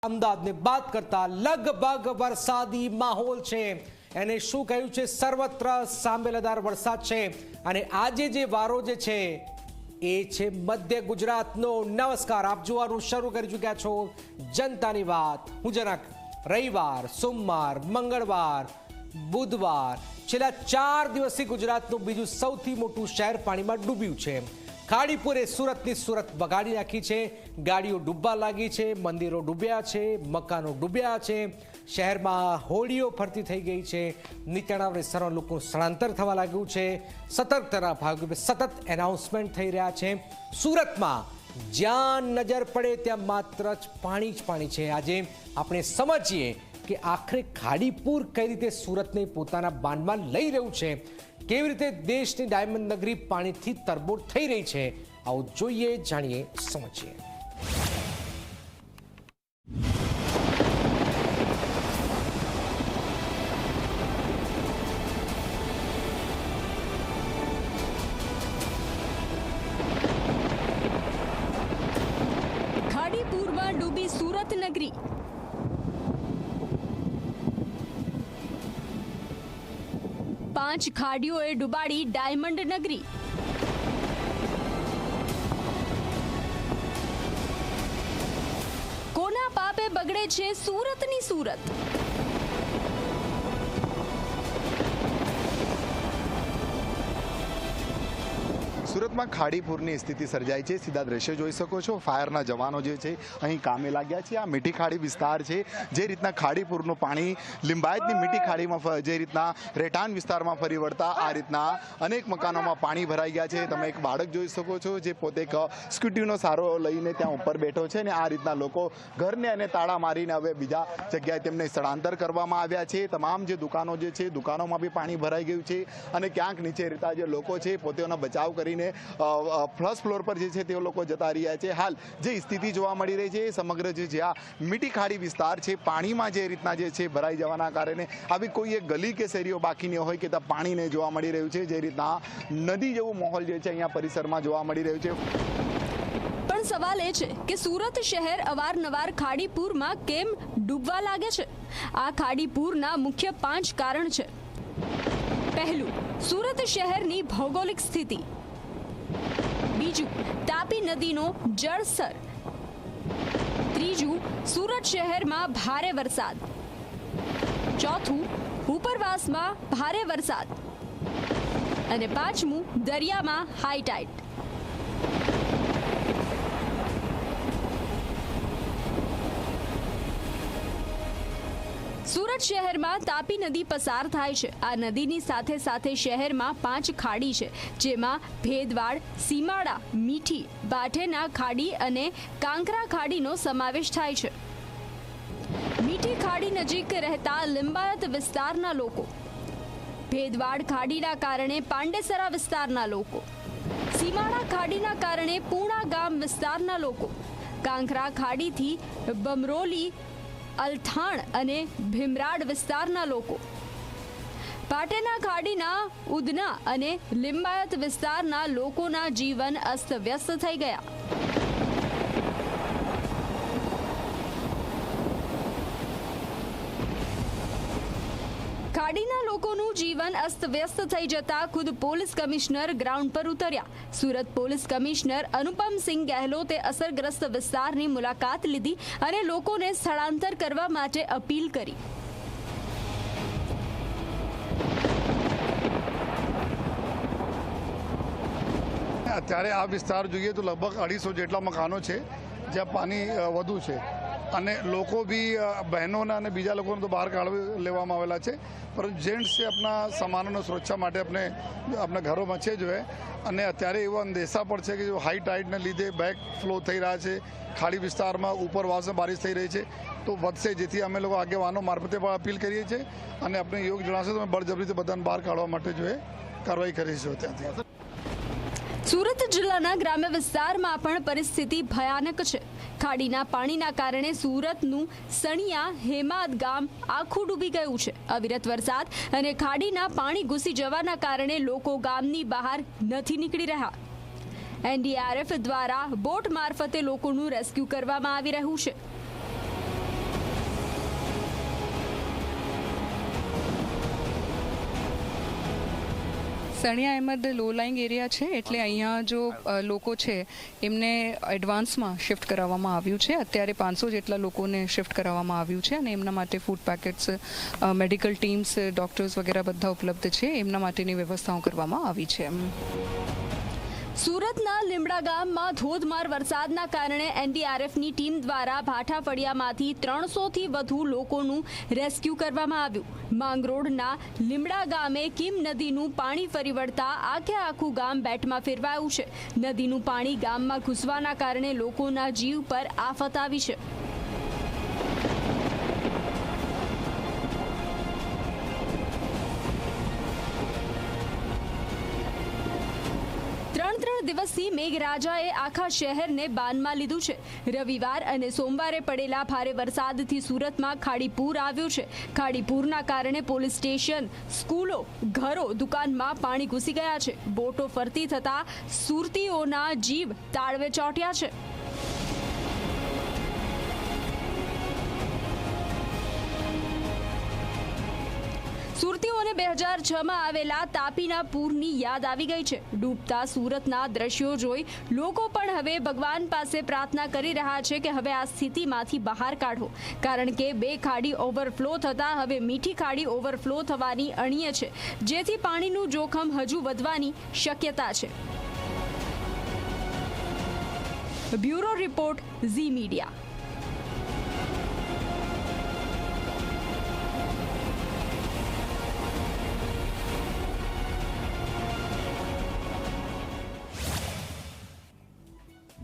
અમદાવાદની વાત કરતા લગભગ વરસાદી માહોલ છે। એને શું કહ્યું છે? સર્વત્ર સાંબેલાદાર વરસાદ છે અને આજે જે વારો જે છે એ છે મધ્ય ગુજરાતનો। નમસ્કાર, આપ જોવાનું શરૂ કરી ચૂક્યા છો જનતાની વાત। હું જનક રવિવાર, સોમવાર, મંગળવાર, બુધવાર છેલ્લા 4 દિવસથી ગુજરાતનું બીજું સૌથી મોટું શહેર પાણીમાં ડૂબ્યું છે। ખાડીપુરે સુરતની સુરત બગાડી નાખી છે। ગાડીઓ ડૂબવા લાગી છે, મંદિરો ડૂબ્યા છે, મકાનો ડૂબ્યા છે, શહેરમાં હોડીઓ ફરતી થઈ ગઈ છે, નીચાણવાળા વિસ્તારમાં લોકોનું સ્થળાંતર થવા લાગ્યું છે। સતર્કતાના ભાગરૂપે સતત એનાઉન્સમેન્ટ થઈ રહ્યા છે। સુરતમાં જ્યાં નજર પડે ત્યાં માત્ર પાણી જ પાણી છે। આજે આપણે સમજીએ કે આખરે ખાડીપુર કઈ રીતે સુરતને પોતાના બાંધમાં લઈ રહ્યું છે, કેવી રીતે દેશની ડાયમંડ નગરી પાણીથી તરબોળ થઈ રહી છે। આવું જોઈએ, જાણીએ, સમજીએ। ખાડીપુરમાં ડૂબી સુરત નગરી। પાંચ ખાડીઓએ ડૂબાડી ડાયમંડ નગરી। કોના પાપે બગડે છે સુરતની સુરત? સુરતમાં ખાડીપુરની સ્થિતિ સર્જાઈ છે। સીધા દ્રશ્યો જોઈ શકો છો। ફાયરના જવાનો જે છે અહીં કામે લાગ્યા છે। આ મીઠી ખાડી વિસ્તાર છે। જે રીતના ખાડીપુરનું પાણી લિંબાયતની મીઠી ખાડીમાં જે રીતના રેટાન વિસ્તારમાં ફરી વળતા આ રીતના અનેક મકાનોમાં પાણી ભરાઈ ગયા છે। તમે એક બાળક જોઈ શકો છો જે પોતે એક સ્કૂટીનો સારો લઈને ત્યાં ઉપર બેઠો છે અને આ રીતના લોકો ઘરને અને તાળા મારીને હવે બીજા જગ્યાએ તેમને સ્થળાંતર કરવામાં આવ્યા છે। તમામ જે દુકાનો જે છે દુકાનોમાં બી પાણી ભરાઈ ગયું છે અને ક્યાંક નીચે રહેતા જે લોકો છે પોતાનો બચાવ કરીને ફર્સ્ટ ફ્લોર પર જે છે તે લોકો જતા રહ્યા છે। હાલ જે સ્થિતિ જોવા મળી રહી છે સમગ્ર જે જ્યાં મીઠી ખાડી વિસ્તાર છે પાણીમાં જે રીતના જે છે ભરાઈ જવાના કારણે આવી કોઈ એક ગલી કે શેરીઓ બાકી ન હોય કે ત્યાં પાણી નહીં જોવા મળી રહ્યું છે। જે રીતના નદી જેવું માહોલ જે છે અહીંયા પરિસરમાં જોવા મળી રહ્યું છે। પણ સવાલ એ છે કે સુરત શહેર અવારનવાર ખાડીપુરમાં કેમ ડૂબવા લાગે છે? આ ખાડીપુરના મુખ્ય 5 કારણ છે। પહેલું, સુરત શહેરની ભૌગોલિક સ્થિતિ। બીજું, તાપી નદીનો જળસ્તર। ત્રીજું, સુરત શહેરમાં ભારે વરસાદ। ચોથું, ઉપરવાસમાં ભારે વરસાદ અને પાંચમું, દરિયામાં હાઈ ટાઈડ। સુરત શહેરમાં તાપી નદી પસાર થાય છે। આ નદીની સાથે સાથે શહેરમાં 5 ખાડી છે, જેમાં ભેદવાડ, સીમાડા, મીઠી, બાઠેના ખાડી અને કાંકરા ખાડીનો સમાવેશ થાય છે। મીઠી ખાડી નજીક રહેતા લિંબાયત વિસ્તારના લોકો, ભેદવાડ ખાડીના કારણે પાંડેસરા વિસ્તારના લોકો, સીમાડા ખાડીના કારણે પૂણા ગામ વિસ્તારના લોકો, કાંકરા ખાડીથી બમરોલી, અલથાણ અને ભીમરાડ વિસ્તારના લોકો, પાટેના ખાડીના ઉધના અને લિંબાયત વિસ્તારના લોકોના જીવન અસ્તવ્યસ્ત થઈ ગયા। ખાડીના લોકોનું જીવન અસ્તવ્યસ્ત થઈ જતા ખુદ પોલીસ કમિશનર ગ્રાઉન્ડ પર ઉતર્યા। સુરત પોલીસ કમિશનર અનુપમસિંહ ગહેલોતે અસરગ્રસ્ત વિસ્તારની મુલાકાત લીધી અને લોકોને સ્થળાંતર કરવા માટે અપીલ કરી। અત્યારે આ વિસ્તાર જોઈએ તો લગભગ 250 જેટલા મકાનો છે જ્યાં પાણી વધુ છે અને લોકો બી બહેનોના અને બીજા લોકોને તો બહાર કાઢી લેવામાં આવેલા છે, પરંતુ જેન્ટ્સ છે આપણા સામાનોની સુરક્ષા માટે આપણા ઘરોમાં છે જો અને અત્યારે એવો અંદેશા પણ છે કે જો હાઈ ટાઈડને લીધે બેક ફ્લો થઈ રહ્યા છે ખાડી વિસ્તારમાં, ઉપરવાસમાં બારિશ થઈ રહી છે તો વધશે, જેથી અમે લોકો આગેવાનો મારફતે પણ અપીલ કરીએ છીએ અને આપણે યોગ જણાવશે તો અમે બળજબરીથી બધાને બહાર કાઢવા માટે જો કાર્યવાહી કરીશું। ત્યાંથી સુરત જિલ્લાના ગ્રામ્ય વિસ્તારમાં પણ પરિસ્થિતિ ભયાનક છે। ખાડીના પાણીના કારણે સુરતનું સણિયા હેમાદ ગામ આખું ડૂબી ગયું છે। અવિરત વરસાદ અને ખાડીના પાણી ઘૂસી જવાના કારણે લોકો ગામની બહાર નથી નીકળી રહ્યા। એનડીઆરએફ દ્વારા બોટ મારફતે લોકોનું રેસ્ક્યુ કરવામાં આવી રહ્યું છે। સણિયા અહેમદ લો લાઇંગ એરિયા છે, એટલે અહીંયા જો લોકો છે એમને એડવાન્સમાં શિફ્ટ કરાવવામાં આવ્યું છે. અત્યારે 500 જેટલા લોકોને શિફ્ટ કરાવવામાં આવ્યું છે અને એમના માટે food packets, medical teams, doctors વગેરે બધા ઉપલબ્ધ છે. એમના માટેની વ્યવસ્થાઓ કરવામાં આવી છે. સુરતના લીમડા ગામમાં ધોધમાર વરસાદના કારણે એનડીઆરએફની ટીમ દ્વારા ભાઠા ફળિયામાંથી 300થી વધુ લોકોનું રેસ્ક્યુ કરવામાં આવ્યું. માંગરોળના લીમડા ગામે કિમ નદીનું પાણી ફરી વળતા આખું ગામ બેટમાં ફેરવાયું છે. નદીનું પાણી ગામમાં ઘૂસવાના કારણે લોકોના જીવ પર આફત આવી છે. ત્રણ દિવસથી મેઘરાજાએ આખા શહેરને બાનમાં લીધું છે. રવિવાર અને સોમવારે પડેલા ભારે વરસાદથી સુરતમાં ખાડીપૂર આવ્યું છે. ખાડીપૂરના કારણે પોલીસ સ્ટેશન, સ્કૂલો, ઘરો, દુકાનમાં પાણી ઘૂસી ગયા છે. બોટો ફરતી થતા સુરતીઓના જીવ તાળવે ચોંટ્યા છે. સુરતીઓને 2006માં આવેલા તાપીના પૂરની યાદ આવી ગઈ છે. ડૂબતા સુરતના દ્રશ્યો જોઈ લોકો પણ હવે ભગવાન પાસે પ્રાર્થના કરી રહ્યા છે કે હવે આ સ્થિતિમાંથી બહાર કાઢો, કારણ કે 2 ખાડી ઓવરફ્લો થતા હવે મીઠી ખાડી ઓવરફ્લો થવાની અણીએ છે, જેથી પાણીનું જોખમ હજુ વધવાની શક્યતા છે. Bureau report, Zee media.